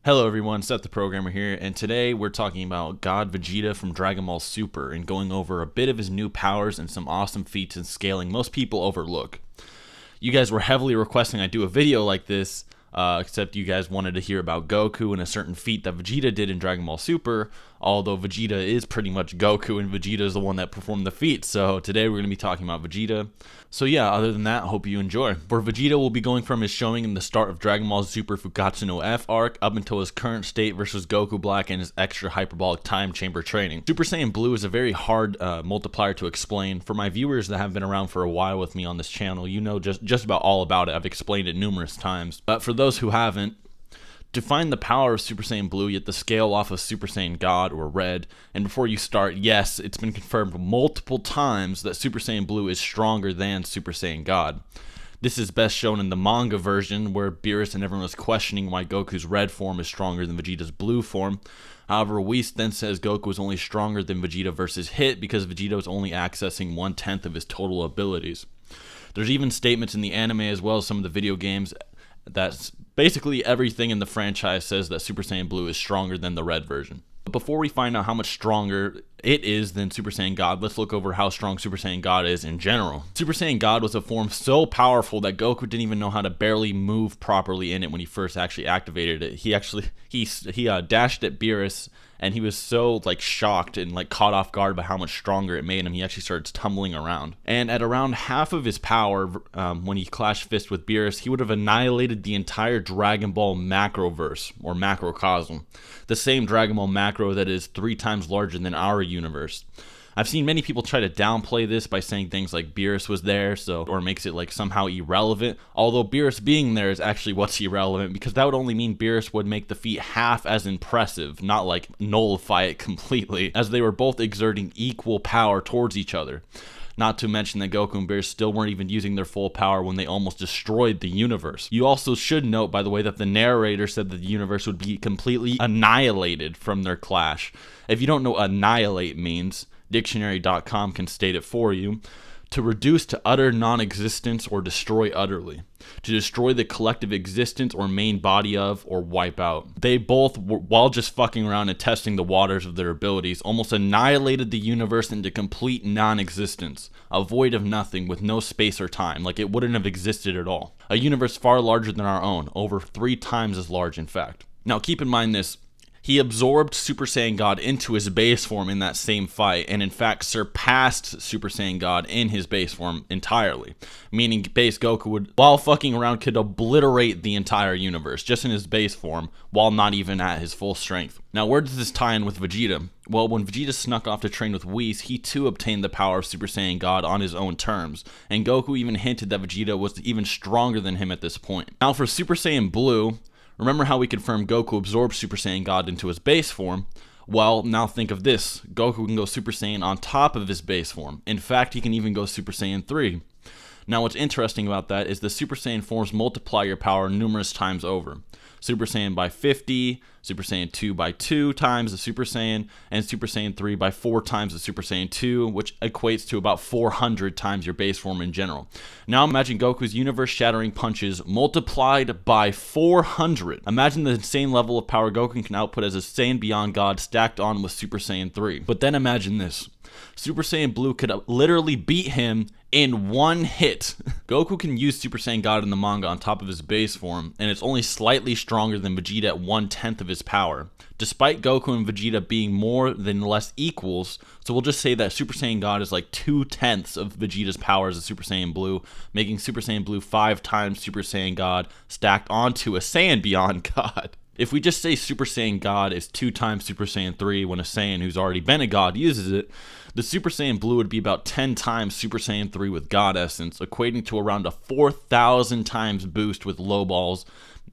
Hello everyone, SethTheProgrammer here, and today we're talking about God Vegeta from Dragonball Super and going over a bit of his new powers and some awesome feats and scaling most people overlook. You guys were heavily requesting I do a video like this, except you guys wanted to hear about Goku and a certain feat that Vegeta did in Dragon Ball Super, although Vegeta is pretty much Goku and Vegeta is the one that performed the feat, so today we're going to be talking about Vegeta. So yeah, other than that, I hope you enjoy. Where Vegeta will be going from his showing in the start of Dragon Ball Super Fukkatsu no F arc up until his current state versus Goku Black and his extra hyperbolic time chamber training. Super Saiyan Blue is a very hard multiplier to explain. For my viewers that have been around for a while with me on this channel, you know just about all about it. I've explained it numerous times. But for those who haven't, to find the power of Super Saiyan Blue, you have to scale off of Super Saiyan God or Red. And before you start, yes, it's been confirmed multiple times that Super Saiyan Blue is stronger than Super Saiyan God. This is best shown in the manga version, where Beerus and everyone was questioning why Goku's red form is stronger than Vegeta's blue form. However, Whis then says Goku is only stronger than Vegeta versus Hit because Vegeta was only accessing 1/10 of his total abilities. There's even statements in the anime as well as some of the video games that basically everything in the franchise says that Super Saiyan Blue is stronger than the red version. But before we find out how much stronger it is than Super Saiyan God, let's look over how strong Super Saiyan God is in general. Super Saiyan God was a form so powerful that Goku didn't even know how to barely move properly in it when he first actually activated it. He dashed at Beerus, and he was so shocked and caught off guard by how much stronger it made him. He actually starts tumbling around. And at around half of his power, when he clashed fists with Beerus, he would have annihilated the entire Dragon Ball macroverse, or macrocosm. The same Dragon Ball macro that is 3 times larger than our universe. I've seen many people try to downplay this by saying things like Beerus was there, or makes it somehow irrelevant, although Beerus being there is actually what's irrelevant, because that would only mean Beerus would make the feat half as impressive, not nullify it completely, as they were both exerting equal power towards each other. Not to mention that Goku and Beerus still weren't even using their full power when they almost destroyed the universe. You also should note, by the way, that the narrator said that the universe would be completely annihilated from their clash. If you don't know what annihilate means, dictionary.com can state it for you. To reduce to utter non-existence or destroy utterly. To destroy the collective existence or main body of, or wipe out. They both, while just fucking around and testing the waters of their abilities, almost annihilated the universe into complete non-existence. A void of nothing with no space or time, like it wouldn't have existed at all. A universe far larger than our own, over 3 times as large in fact. Now keep in mind this. He absorbed Super Saiyan God into his base form in that same fight, and in fact surpassed Super Saiyan God in his base form entirely. Meaning base Goku would, while fucking around, could obliterate the entire universe, just in his base form, while not even at his full strength. Now where does this tie in with Vegeta? Well, when Vegeta snuck off to train with Whis, he too obtained the power of Super Saiyan God on his own terms, and Goku even hinted that Vegeta was even stronger than him at this point. Now for Super Saiyan Blue, remember how we confirmed Goku absorbed Super Saiyan God into his base form? Well, now think of this. Goku can go Super Saiyan on top of his base form. In fact, he can even go Super Saiyan 3. Now what's interesting about that is the Super Saiyan forms multiply your power numerous times over. Super Saiyan by 50, Super Saiyan 2 by 2 times the Super Saiyan, and Super Saiyan 3 by 4 times the Super Saiyan 2, which equates to about 400 times your base form in general. Now imagine Goku's universe-shattering punches multiplied by 400. Imagine the insane level of power Goku can output as a Saiyan Beyond God stacked on with Super Saiyan 3. But then imagine this. Super Saiyan Blue could literally beat him in one hit. Goku can use Super Saiyan God in the manga on top of his base form, and it's only slightly stronger than Vegeta at 1/10 of his power. Despite Goku and Vegeta being more than less equals, so we'll just say that Super Saiyan God is 2/10 of Vegeta's power as a Super Saiyan Blue, making Super Saiyan Blue 5 times Super Saiyan God stacked onto a Saiyan Beyond God. If we just say Super Saiyan God is 2 times Super Saiyan 3 when a Saiyan who's already been a God uses it, the Super Saiyan Blue would be about 10 times Super Saiyan 3 with God Essence, equating to around a 4,000 times boost with low balls.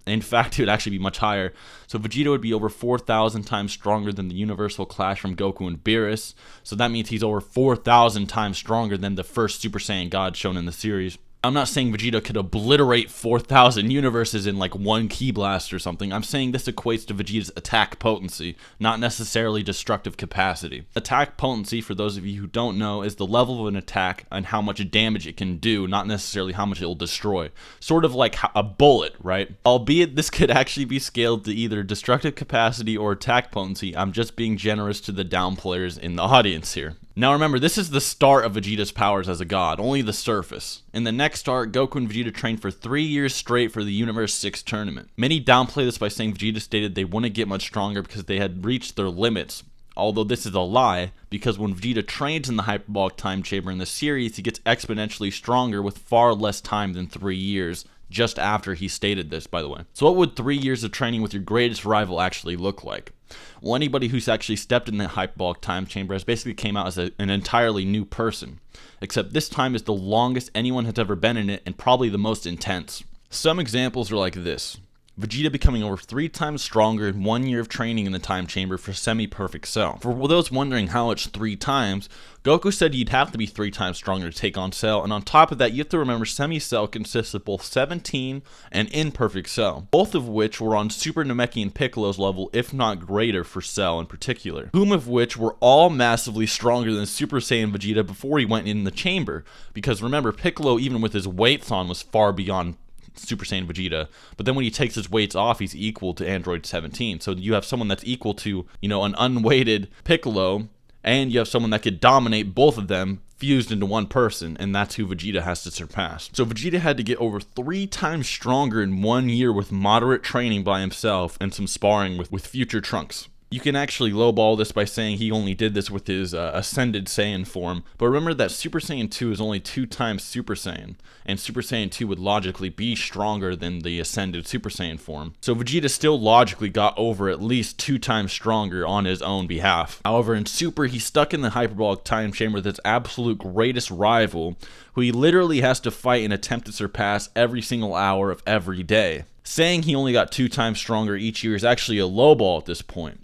In fact, it would actually be much higher. So Vegeta would be over 4,000 times stronger than the universal clash from Goku and Beerus. So that means he's over 4,000 times stronger than the first Super Saiyan God shown in the series. I'm not saying Vegeta could obliterate 4,000 universes in like one ki blast or something. I'm saying this equates to Vegeta's attack potency, not necessarily destructive capacity. Attack potency, for those of you who don't know, is the level of an attack and how much damage it can do, not necessarily how much it will destroy. Sort of like a bullet, right? Albeit this could actually be scaled to either destructive capacity or attack potency. I'm just being generous to the down players in the audience here. Now remember, this is the start of Vegeta's powers as a god, only the surface. In the next arc, Goku and Vegeta trained for 3 years straight for the Universe 6 tournament. Many downplay this by saying Vegeta stated they wouldn't get much stronger because they had reached their limits. Although this is a lie, because when Vegeta trains in the hyperbolic time chamber in the series, he gets exponentially stronger with far less time than 3 years. Just after he stated this, by the way. So what would 3 years of training with your greatest rival actually look like? Well, anybody who's actually stepped in the hyperbolic time chamber has basically came out as an entirely new person. Except this time is the longest anyone has ever been in it and probably the most intense. Some examples are like this. Vegeta becoming over 3 times stronger in 1 year of training in the time chamber for semi-perfect Cell. For those wondering how it's 3 times, Goku said you'd have to be 3 times stronger to take on Cell, and on top of that, you have to remember Semi-Cell consists of both 17 and Imperfect Cell, both of which were on Super Namekian Piccolo's level, if not greater for Cell in particular, whom of which were all massively stronger than Super Saiyan Vegeta before he went in the chamber, because remember, Piccolo, even with his weights on, was far beyond Super Saiyan Vegeta, but then when he takes his weights off, he's equal to Android 17. So you have someone that's equal to, an unweighted Piccolo, and you have someone that could dominate both of them fused into one person, and that's who Vegeta has to surpass. So Vegeta had to get over 3 times stronger in 1 year with moderate training by himself and some sparring with future Trunks. You can actually lowball this by saying he only did this with his Ascended Saiyan form, but remember that Super Saiyan 2 is only 2 times Super Saiyan, and Super Saiyan 2 would logically be stronger than the Ascended Super Saiyan form. So Vegeta still logically got over at least 2 times stronger on his own behalf. However, in Super, he's stuck in the hyperbolic time chamber with his absolute greatest rival, who he literally has to fight and attempt to surpass every single hour of every day. Saying he only got 2 times stronger each year is actually a lowball at this point.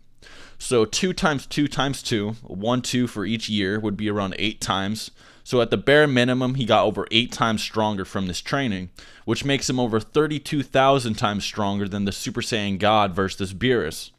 So 2 times 2 times 2, 1, 2 for each year would be around 8 times. So at the bare minimum, he got over 8 times stronger from this training, which makes him over 32,000 times stronger than the Super Saiyan God versus Beerus.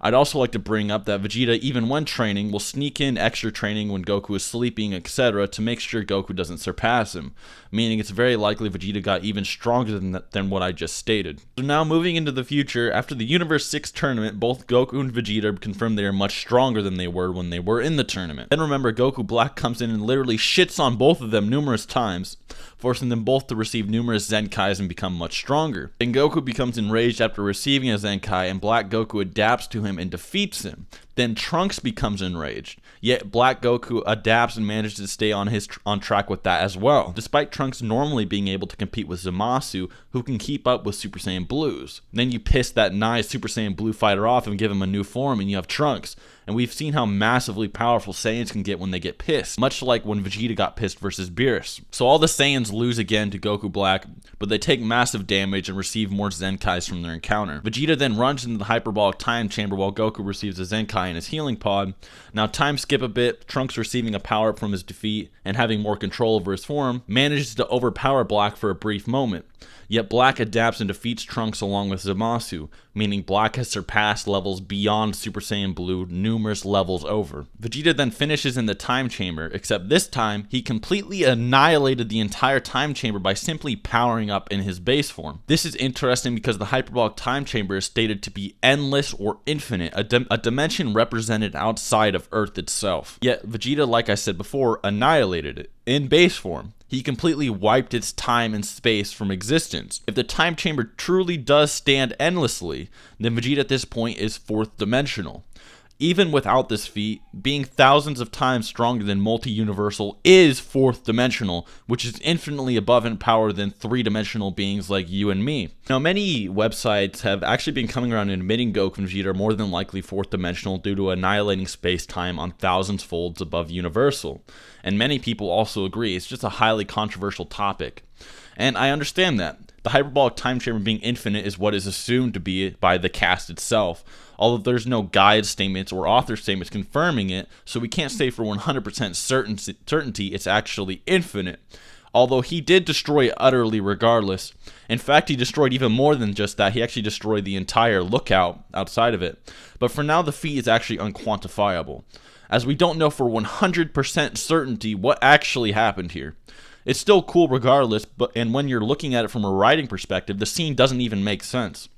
I'd also like to bring up that Vegeta, even when training, will sneak in extra training when Goku is sleeping, etc. to make sure Goku doesn't surpass him, meaning it's very likely Vegeta got even stronger than what I just stated. So now moving into the future, after the Universe 6 tournament, both Goku and Vegeta confirmed they are much stronger than they were when they were in the tournament. Then remember, Goku Black comes in and literally shits on both of them numerous times, forcing them both to receive numerous Zenkais and become much stronger. Then Goku becomes enraged after receiving a Zenkai, and Black Goku adapts to him and defeats him. Then Trunks becomes enraged, yet Black Goku adapts and manages to stay on track with that as well, despite Trunks normally being able to compete with Zamasu, who can keep up with Super Saiyan Blues. Then you piss that nice Super Saiyan Blue fighter off and give him a new form, and you have Trunks. And we've seen how massively powerful Saiyans can get when they get pissed, much like when Vegeta got pissed versus Beerus. So all the Saiyans lose again to Goku Black, but they take massive damage and receive more Zenkais from their encounter. Vegeta then runs into the hyperbolic time chamber while Goku receives a Zenkai in his healing pod. Now time skip a bit, Trunks receiving a power-up from his defeat and having more control over his form, manages to overpower Black for a brief moment. Yet Black adapts and defeats Trunks along with Zamasu, meaning Black has surpassed levels beyond Super Saiyan Blue numerous levels over. Vegeta then finishes in the time chamber, except this time he completely annihilated the entire time chamber by simply powering up in his base form. This is interesting because the hyperbolic time chamber is stated to be endless or infinite, a dimension represented outside of Earth itself. Yet Vegeta, like I said before, annihilated it in base form. He completely wiped its time and space from existence. If the time chamber truly does stand endlessly, then Vegeta at this point is 4th dimensional. Even without this feat, being thousands of times stronger than multi-universal is 4th dimensional, which is infinitely above in power than 3-dimensional beings like you and me. Now, many websites have actually been coming around and admitting Goku and Vegeta are more than likely 4th dimensional due to annihilating space-time on thousands folds above universal. And many people also agree. It's just a highly controversial topic. And I understand that. The hyperbolic time chamber being infinite is what is assumed to be by the cast itself, although there's no guide statements or author statements confirming it, so we can't say for 100% certainty it's actually infinite. although he did destroy it utterly regardless. In fact, he destroyed even more than just that. He actually destroyed the entire lookout outside of it. But for now, the feat is actually unquantifiable, as we don't know for 100% certainty what actually happened here. It's still cool regardless, and when you're looking at it from a writing perspective, the scene doesn't even make sense.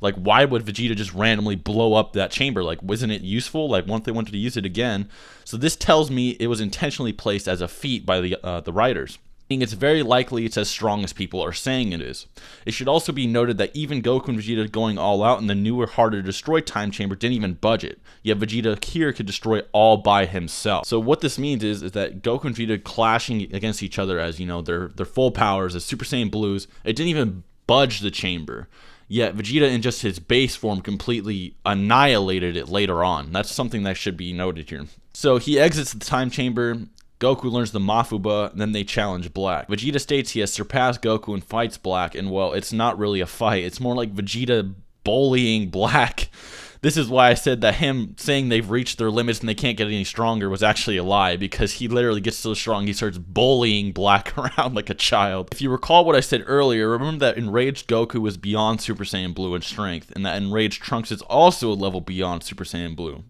Like, why would Vegeta just randomly blow up that chamber? Like, wasn't it useful? Like, once they wanted to use it again. So this tells me it was intentionally placed as a feat by the writers. It's very likely it's as strong as people are saying it is. It should also be noted that even Goku and Vegeta going all out in the newer, harder to destroy time chamber didn't even budget. Yet Vegeta here could destroy it all by himself. So what this means is that Goku and Vegeta clashing against each other as, you know, their full powers as Super Saiyan Blues, it didn't even budge the chamber. Yet Vegeta in just his base form completely annihilated it later on. That's something that should be noted here. So he exits the time chamber. Goku learns the Mafuba, and then they challenge Black. Vegeta states he has surpassed Goku and fights Black, and well, it's not really a fight. It's more like Vegeta bullying Black. This is why I said that him saying they've reached their limits and they can't get any stronger was actually a lie, because he literally gets so strong he starts bullying Black around like a child. If you recall what I said earlier, remember that enraged Goku was beyond Super Saiyan Blue in strength, and that enraged Trunks is also a level beyond Super Saiyan Blue.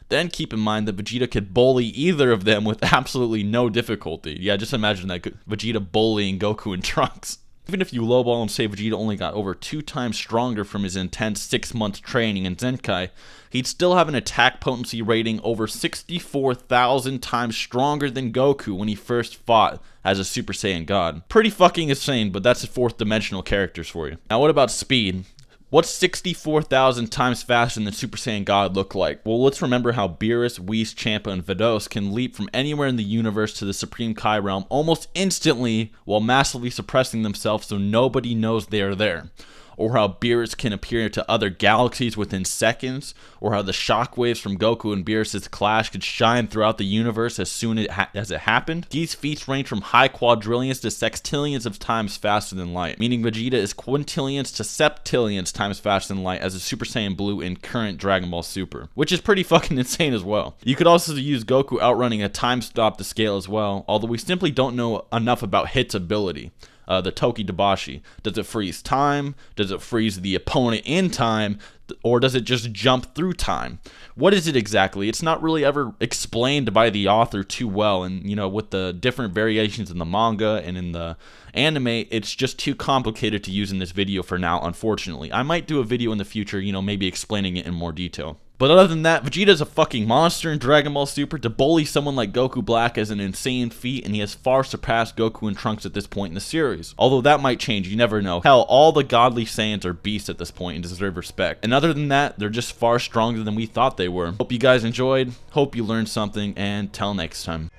Then keep in mind that Vegeta could bully either of them with absolutely no difficulty. Yeah, just imagine that, Vegeta bullying Goku and Trunks. Even if you lowball and say Vegeta only got over 2 times stronger from his intense 6-month training in Zenkai, he'd still have an attack potency rating over 64,000 times stronger than Goku when he first fought as a Super Saiyan God. Pretty fucking insane, but that's 4th dimensional characters for you. Now what about speed? What's 64,000 times faster than Super Saiyan God look like? Well, let's remember how Beerus, Whis, Champa, and Vados can leap from anywhere in the universe to the Supreme Kai realm almost instantly while massively suppressing themselves so nobody knows they are there. Or how Beerus can appear to other galaxies within seconds, or how the shockwaves from Goku and Beerus' clash could shine throughout the universe as soon as it happened. These feats range from high quadrillions to sextillions of times faster than light, meaning Vegeta is quintillions to septillions times faster than light as a Super Saiyan Blue in current Dragon Ball Super, which is pretty fucking insane as well. You could also use Goku outrunning a time stop to scale as well, although we simply don't know enough about Hit's ability. The Toki Dabashi. Does it freeze time? Does it freeze the opponent in time? Or does it just jump through time? What is it exactly? It's not really ever explained by the author too well, and you know, with the different variations in the manga and in the anime, it's just too complicated to use in this video for now, unfortunately. I might do a video in the future, you know, maybe explaining it in more detail. But other than that, Vegeta's a fucking monster in Dragon Ball Super. To bully someone like Goku Black is an insane feat, and he has far surpassed Goku and Trunks at this point in the series. Although that might change, you never know. Hell, all the godly Saiyans are beasts at this point and deserve respect. And other than that, they're just far stronger than we thought they were. Hope you guys enjoyed, hope you learned something, and till next time.